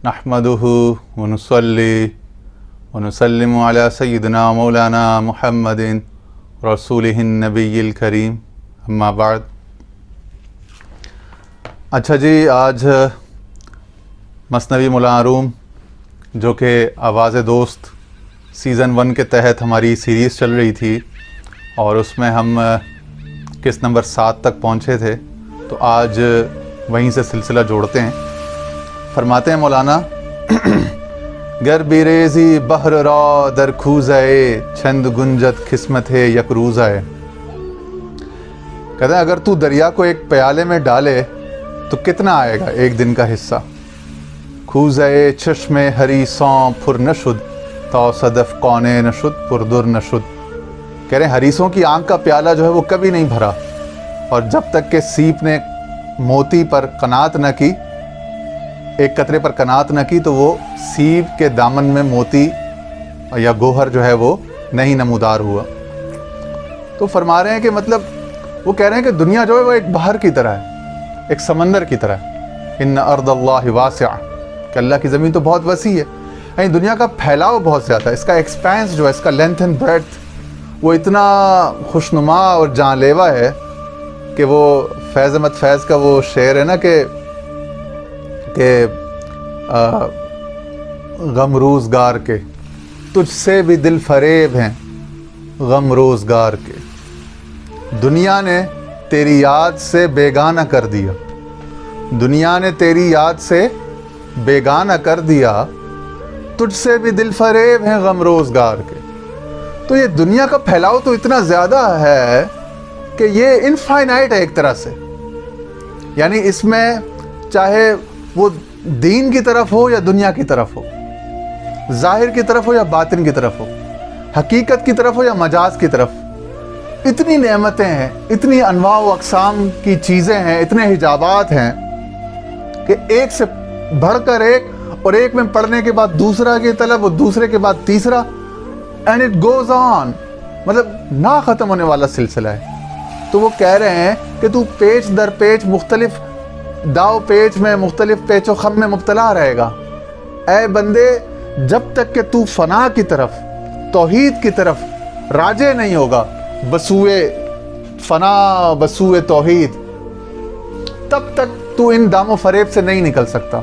نحمدہ ونصلی ونسلم علی سیدنا مولانا محمد رسولہ النبی الکریم، اما بعد۔ اچھا جی، آج مثنوی مولانا روم جو کہ آواز دوست سیزن 1 کے تحت ہماری سیریز چل رہی تھی اور اس میں ہم قسط نمبر 7 تک پہنچے تھے، تو آج وہیں سے سلسلہ جوڑتے ہیں۔ فرماتے ہیں مولانا، گر بیریزی بحر را در کھوزائے چھند گنجت قسمت ہے یک روزائے۔ کہتے ہیں اگر تو دریا کو ایک پیالے میں ڈالے تو کتنا آئے گا ایک دن کا حصہ؟ کھوزائے چشم ہری سوں پھر نشد تا صدف کونے نشد پردر نشد۔ کہہ رہے ہیں حریصوں کی آنکھ کا پیالہ جو ہے وہ کبھی نہیں بھرا، اور جب تک کہ سیپ نے موتی پر قناعت نہ کی، ایک قطرے پر قناعت نہ کی، تو وہ سیپ کے دامن میں موتی یا گوہر جو ہے وہ نہیں نمودار ہوا۔ تو فرما رہے ہیں کہ مطلب وہ کہہ رہے ہیں کہ دنیا جو ہے وہ ایک بحر کی طرح ہے، ایک سمندر کی طرح ہے۔ ان ارض اللہ واسعہ، کہ اللہ کی زمین تو بہت وسیع ہے، یعنی دنیا کا پھیلاؤ بہت زیادہ ہے، اس کا ایکسپینس جو ہے، اس کا لینتھ اینڈ بریڈتھ وہ اتنا خوشنما اور جان لیوا ہے کہ وہ فیض احمد فیض کا وہ شعر ہے نا کہ غم روزگار کے تجھ سے بھی دل فریب ہیں غم روزگار کے، دنیا نے تیری یاد سے بیگانہ کر دیا، دنیا نے تیری یاد سے بیگانہ کر دیا، تجھ سے بھی دل فریب ہیں غم روزگار کے۔ تو یہ دنیا کا پھیلاؤ تو اتنا زیادہ ہے کہ یہ انفائنائٹ ہے ایک طرح سے، یعنی اس میں چاہے وہ دین کی طرف ہو یا دنیا کی طرف ہو، ظاہر کی طرف ہو یا باطن کی طرف ہو، حقیقت کی طرف ہو یا مجاز کی طرف، اتنی نعمتیں ہیں، اتنی انواع و اقسام کی چیزیں ہیں، اتنے حجابات ہیں کہ ایک سے بڑھ کر ایک، اور ایک میں پڑھنے کے بعد دوسرا کی طلب، اور دوسرے کے بعد تیسرا، اینڈ اٹ گوز آن، مطلب نہ ختم ہونے والا سلسلہ ہے۔ تو وہ کہہ رہے ہیں کہ تو پیچ در پیچ مختلف داؤ پیچ میں، مختلف پیچ و خم میں مبتلا رہے گا۔ اے بندے، جب تک کہ تو فنا کی طرف، توحید کی طرف راجع نہیں ہوگا، بسوئے فنا بسوئے توحید، تب تک تو ان دام و فریب سے نہیں نکل سکتا۔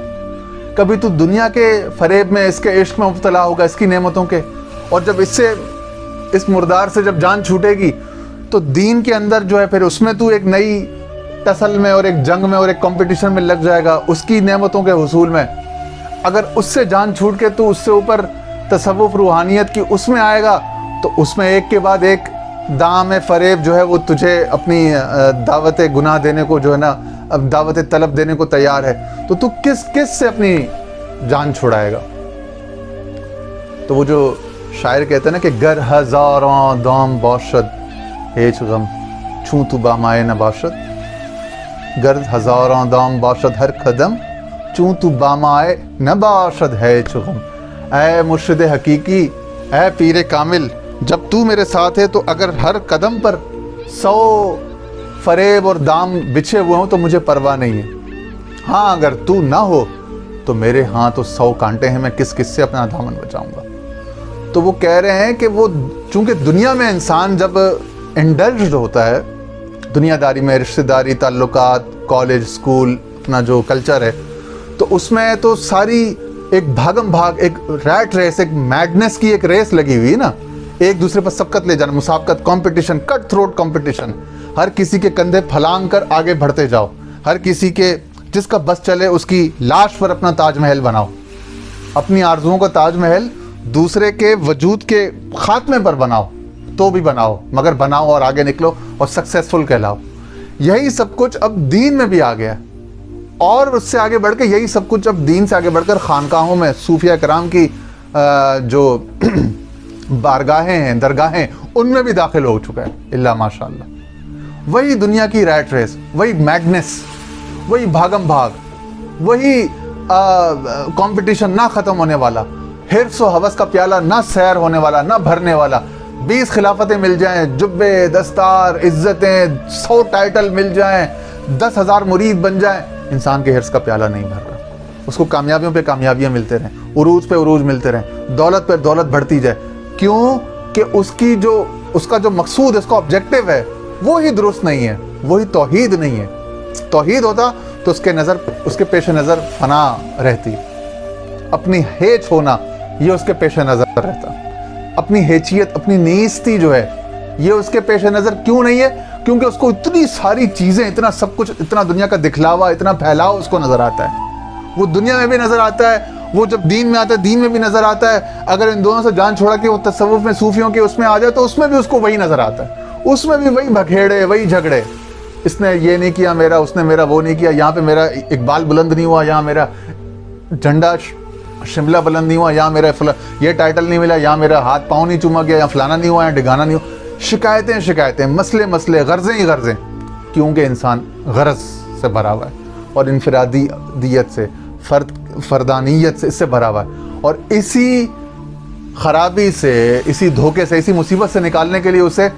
کبھی تو دنیا کے فریب میں، اس کے عشق میں مبتلا ہوگا، اس کی نعمتوں کے، اور جب اس مردار سے جب جان چھوٹے گی تو دین کے اندر جو ہے پھر اس میں تو ایک نئی ٹسل میں اور ایک جنگ میں اور ایک کمپٹیشن میں لگ جائے گا اس کی نعمتوں کے حصول میں۔ اگر اس سے جان چھوٹ کے تو اس سے اوپر تصوف روحانیت کی اس میں آئے گا تو اس میں ایک کے بعد ایک دام فریب جو ہے وہ تجھے اپنی دعوت گناہ دینے کو جو ہے نا، اب دعوت طلب دینے کو تیار ہے، تو کس سے اپنی جان چھڑائے گا؟ تو وہ جو شاعر کہتے ہیں نا کہ گر ہزاراں دام باشد ہیچ غم چوں تو بامائے نہ باشد، گر ہزاراں دام باشد ہر قدم چوں تو بامائے نہ باشد ہیچ غم۔ اے مرشد حقیقی، اے پیر کامل، جب تو میرے ساتھ ہے تو اگر ہر قدم پر 100 فریب اور دام بچھے ہوئے ہوں تو مجھے پرواہ نہیں ہے۔ ہاں اگر تو نہ ہو تو میرے ہاں تو 100 کانٹے ہیں، میں کس سے اپنا دامن بچاؤں گا۔ تو وہ کہہ رہے ہیں کہ وہ چونکہ دنیا میں انسان جب انڈلجڈ ہوتا ہے، دنیا داری میں، رشتہ داری، تعلقات، کالج، اسکول، اپنا جو کلچر ہے، تو اس میں تو ساری ایک بھاگم بھاگ، ایک ریٹ ریس، ایک میڈنس کی ایک ریس لگی ہوئی ہے نا، ایک دوسرے پر سبقت لے جانا، مسابقت، کمپٹیشن، کٹ تھروٹ کمپٹیشن، ہر کسی کے کندھے پھلانگ کر آگے بڑھتے جاؤ، ہر کسی کے جس کا بس چلے اس کی لاش پر اپنا تاج محل بناؤ، اپنی آرزوؤں کا تاج محل دوسرے کے وجود کے خاتمے پر بناؤ، تو بھی بناؤ، مگر بناؤ اور آگے نکلو اور سکسیسفل کہلاؤ۔ یہی سب کچھ اب دین میں بھی آ گیا ہے، اور اس سے آگے بڑھ کے یہی سب کچھ اب دین سے آگے بڑھ کر خانقاہوں میں صوفیہ کرام کی جو بارگاہیں ہیں، درگاہیں، ان میں بھی داخل ہو چکا ہے، اللہ ماشاء اللہ۔ وہی دنیا کی ریٹ ریس، وہی میڈنس، وہی بھاگم بھاگ، وہی کمپٹیشن نہ ختم ہونے والا، حرص و ہوس کا پیالہ نہ سیر ہونے والا، نہ بھرنے والا۔ 20 خلافتیں مل جائیں، جبے، دستار، عزتیں، 100 ٹائٹل مل جائیں، 10,000 مرید بن جائیں، انسان کے حرص کا پیالہ نہیں بھر رہا۔ اس کو کامیابیوں پہ کامیابیاں ملتے رہیں, عروج پہ عروج ملتے رہیں, دولت پہ دولت بڑھتی جائے. کیوں کہ اس کا جو مقصود ہے, اس کا آبجیکٹو ہے, وہی درست نہیں ہے, وہی توحید نہیں ہے. توحید ہوتا تو اس کے پیش نظر فنا رہتی, اپنی ہیچ ہونا یہ اس کے پیش نظر رہتا, اپنی حیثیت, اپنی نیستی جو ہے یہ اس کے پیش نظر کیوں نہیں ہے؟ کیونکہ اس کو اتنی ساری چیزیں, اتنا سب کچھ, اتنا دنیا کا دکھلاوا, اتنا پھیلاؤ اس کو نظر آتا ہے. وہ دنیا میں بھی نظر آتا ہے, وہ جب دین میں آتا ہے دین میں بھی نظر آتا ہے. اگر ان دونوں سے جان چھوڑا کہ وہ تصوف میں, صوفیوں کے اس میں آ جائے تو اس میں بھی اس کو وہی نظر آتا ہے, اس میں بھی وہی بکھیڑے, وہی جھگڑے. اس نے یہ نہیں کیا میرا, اس نے میرا وہ نہیں کیا, یہاں پہ میرا اقبال بلند نہیں ہوا, یہاں میرا جھنڈا شملہ بلند نہیں ہوا, یہاں میرا یہ ٹائٹل نہیں ملا, یہاں میرا ہاتھ پاؤں نہیں چوما گیا, یہاں فلانا نہیں ہوا, یہاں ڈگانا نہیں ہوا. شکایتیں, مسئلے, غرضیں, کیونکہ انسان غرض سے بھرا ہوا ہے اور انفرادیت سے, فردانیت سے, اس سے بھرا ہوا ہے. اور اسی خرابی سے, اسی دھوکے سے, اسی مصیبت سے نکالنے کے لیے اسے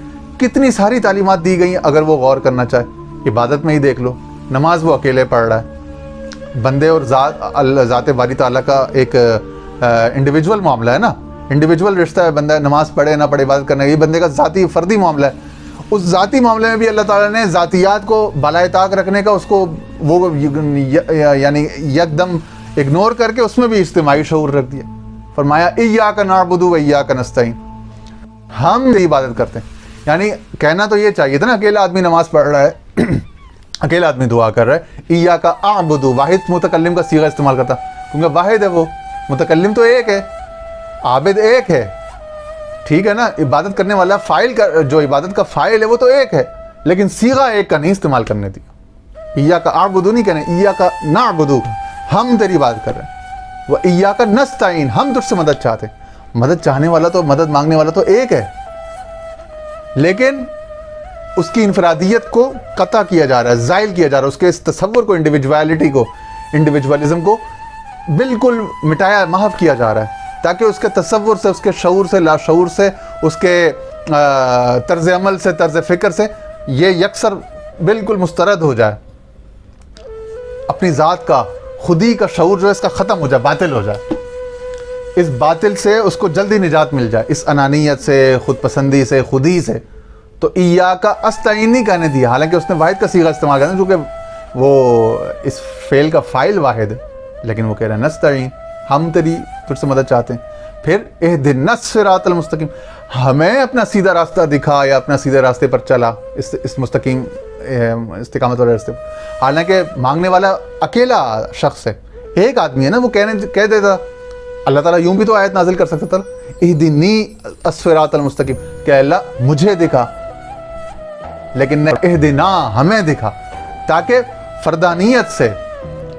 کتنی ساری تعلیمات دی گئی ہیں. اگر وہ غور کرنا چاہے, عبادت میں ہی دیکھ لو, نماز وہ اکیلے پڑھ رہا ہے. بندے اور ذات باری تعالیٰ کا ایک انڈیویجول معاملہ ہے نا, انڈیویجول رشتہ ہے. بندہ نماز پڑھے نہ پڑھے, عبادت کرنا, یہ بندے کا ذاتی فردی معاملہ ہے. اس ذاتی معاملے میں بھی اللہ تعالیٰ نے ذاتیات کو بالائے طاق رکھنے کا, اس کو وہ یعنی یکدم اگنور کر کے اس میں بھی اجتماعی شعور رکھ دیا. فرمایا ایاک نعبد و ایاک نستعین, ہم عبادت کرتے ہیں. یعنی کہنا تو یہ چاہیے تھا نا, اکیلا آدمی نماز پڑھ رہا ہے, اکیلا آدمی دعا کر رہا ہے, ایاک اعبد, واحد متکلم کا صیغہ استعمال کرتا, کیونکہ واحد ہے وہ, متکلم تو ایک ہے, عابد ایک ہے. ٹھیک ہے نا, عبادت کرنے والا فاعل کا, جو عبادت کا فاعل ہے وہ تو ایک ہے, لیکن صیغہ ایک کا نہیں استعمال کرنے دیا. ایاک اعبد نہیں کہنا, ایاک نعبد, ہم تیری عبادت کر رہے ہیں. وہ ایاک نستعین, ہم تجھ سے مدد چاہتے ہیں. مدد چاہنے والا تو, مدد مانگنے والا تو ایک ہے, لیکن اس کی انفرادیت کو قطع کیا جا رہا ہے, زائل کیا جا رہا ہے. اس کے اس تصور کو, انڈیویجویلٹی کو, انڈیویجوالزم کو بالکل مٹایا, محو کیا جا رہا ہے, تاکہ اس کے تصور سے, اس کے شعور سے, لاشعور سے, اس کے طرز عمل سے, طرز فکر سے یہ یکسر بالکل مسترد ہو جائے. اپنی ذات کا, خودی کا شعور جو ہے اس کا ختم ہو جائے, باطل ہو جائے. اس باطل سے اس کو جلدی نجات مل جائے, اس انانیت سے, خود پسندی سے, خودی سے. تو ایاک استعین نہیں کہنے دیا, حالانکہ اس نے واحد کا صیغہ استعمال کرنا, کیونکہ وہ اس فعل کا فاعل واحد ہے, لیکن وہ کہہ رہے ہیں نستعین, ہم تجھ سے مدد چاہتے ہیں. پھر اہدنا الصراط المستقیم, ہمیں اپنا سیدھا راستہ دکھا, یا اپنا سیدھے راستے پر چلا, اس مستقیم استقامت والے راستے پر. حالانکہ مانگنے والا اکیلا شخص ہے, ایک آدمی ہے نا, وہ کہہ دیتا. اللہ تعالیٰ یوں بھی تو آیت نازل کر سکتا تھا, اہدنی الصراط المستقیم, کہ اللہ مجھے دکھا, لیکن اہدنا, ہمیں دکھا, تاکہ فردانیت سے,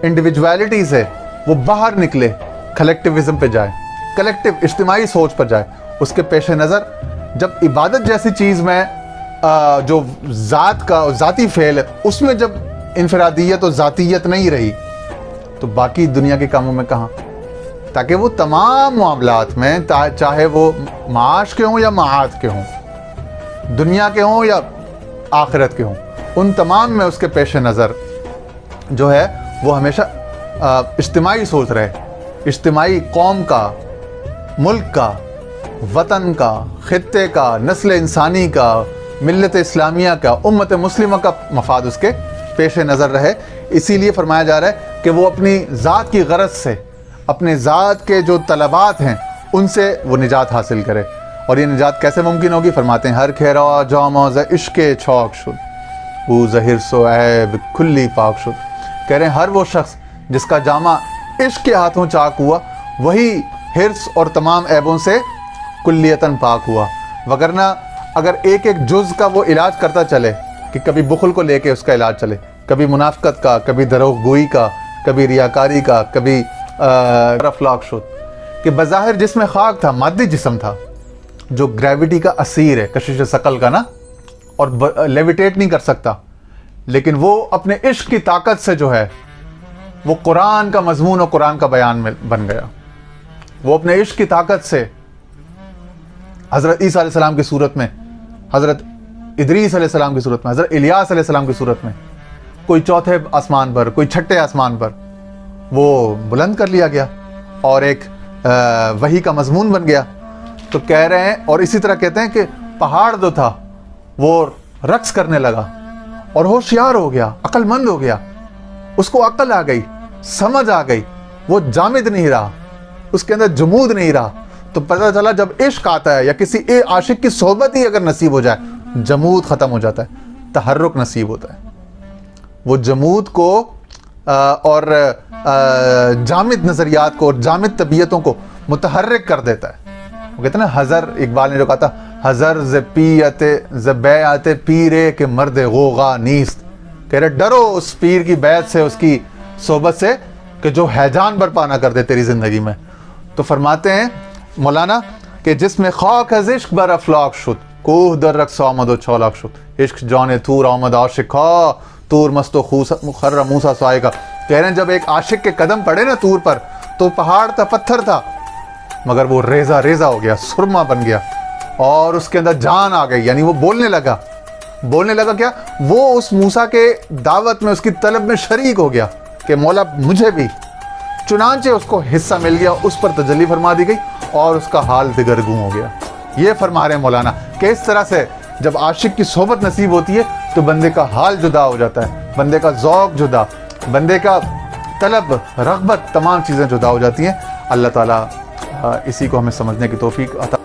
انڈیویجویلٹی سے وہ باہر نکلے, کلیکٹیوزم پہ جائے, کلیکٹیو اجتماعی سوچ پر جائے. اس کے پیش نظر جب عبادت جیسی چیز میں جو ذات کا, ذاتی فعل ہے, اس میں جب انفرادیت اور ذاتیت نہیں رہی, تو باقی دنیا کے کاموں میں کہاں. تاکہ وہ تمام معاملات میں, چاہے وہ معاش کے ہوں یا معاد کے ہوں, دنیا کے ہوں یا آخرت کے ہوں, ان تمام میں اس کے پیش نظر جو ہے وہ ہمیشہ اجتماعی سوچ رہے, اجتماعی قوم کا, ملک کا, وطن کا, خطے کا, نسل انسانی کا, ملت اسلامیہ کا, امت مسلمہ کا مفاد اس کے پیش نظر رہے. اسی لیے فرمایا جا رہا ہے کہ وہ اپنی ذات کی غرض سے, اپنے ذات کے جو طلبات ہیں ان سے وہ نجات حاصل کرے. اور یہ نجات کیسے ممکن ہوگی؟ فرماتے ہیں ہر کھیرا جامہ ز عشق چھوک شد, او ظہر سو عیب کلی پاک شد. کہہ رہے ہیں ہر وہ شخص جس کا جامہ عشق کے ہاتھوں چاک ہوا, وہی حرص اور تمام عیبوں سے کلیتاً پاک ہوا. وگرنہ اگر ایک ایک جز کا وہ علاج کرتا چلے, کہ کبھی بخل کو لے کے اس کا علاج چلے, کبھی منافقت کا, کبھی دروغ گوئی کا, کبھی ریاکاری کا, کبھی افلاک شد, کہ بظاہر جسم میں خاک تھا, مادی جسم تھا جو گریویٹی کا اسیر ہے, کشش ثقل کا نا, اور لیویٹیٹ نہیں کر سکتا, لیکن وہ اپنے عشق کی طاقت سے جو ہے وہ قرآن کا مضمون اور قرآن کا بیان میں بن گیا. وہ اپنے عشق کی طاقت سے حضرت عیسیٰ علیہ السلام کی صورت میں, حضرت ادریس علیہ السلام کی صورت میں, حضرت الیاس علیہ السلام کی صورت میں, کوئی چوتھے آسمان پر, کوئی چھٹے آسمان پر, وہ بلند کر لیا گیا اور ایک وحی کا مضمون بن گیا. تو کہہ رہے ہیں اور اسی طرح کہتے ہیں کہ پہاڑ جو تھا وہ رقص کرنے لگا اور ہوشیار ہو گیا, عقل مند ہو گیا, اس کو عقل آ گئی, سمجھ آ گئی, وہ جامد نہیں رہا, اس کے اندر جمود نہیں رہا. تو پتہ چلا جب عشق آتا ہے یا کسی عاشق کی صحبت ہی اگر نصیب ہو جائے, جمود ختم ہو جاتا ہے, تحرک نصیب ہوتا ہے. وہ جمود کو اور جامد نظریات کو اور جامد طبیعتوں کو متحرک کر دیتا ہے. وہ کہتے ہیں نا حذر, اقبال نے جو کہا تھا, حذر ز پیت ز بیعت پیرے کہ مرد غوغا نیست. کہہ رہے ڈرو اس پیر کی بیعت سے, اس کی صحبت سے, کہ جو ہیجان برپا نہ کر دے تیری زندگی میں. تو فرماتے ہیں مولانا کہ جس میں خاک از عشق بر افلاک شد, کوہ در رقص آمد و چالاک شد. عشق جان تور آمد عاشق ہا, تور مست و خر موسیٰ سائے کا. کہہ رہے ہیں جب ایک عاشق کے قدم پڑے نا تور پر, تو پہاڑ تھا, پتھر تھا, مگر وہ ریزہ ریزہ ہو گیا, سرما بن گیا, اور اس کے اندر جان آ گئی. یعنی وہ بولنے لگا. بولنے لگا کیا؟ وہ اس موسیٰ کے دعوت میں, اس کی طلب میں شریک ہو گیا کہ مولا مجھے بھی. چنانچہ اس کو حصہ مل گیا, اس پر تجلی فرما دی گئی اور اس کا حال دگرگوں ہو گیا. یہ فرما رہے ہیں مولانا کہ اس طرح سے جب عاشق کی صحبت نصیب ہوتی ہے تو بندے کا حال جدا ہو جاتا ہے, بندے کا ذوق جدا, بندے کا طلب, رغبت, تمام چیزیں جدا ہو جاتی ہیں. اللہ تعالیٰ اسی کو ہمیں سمجھنے کی توفیق عطا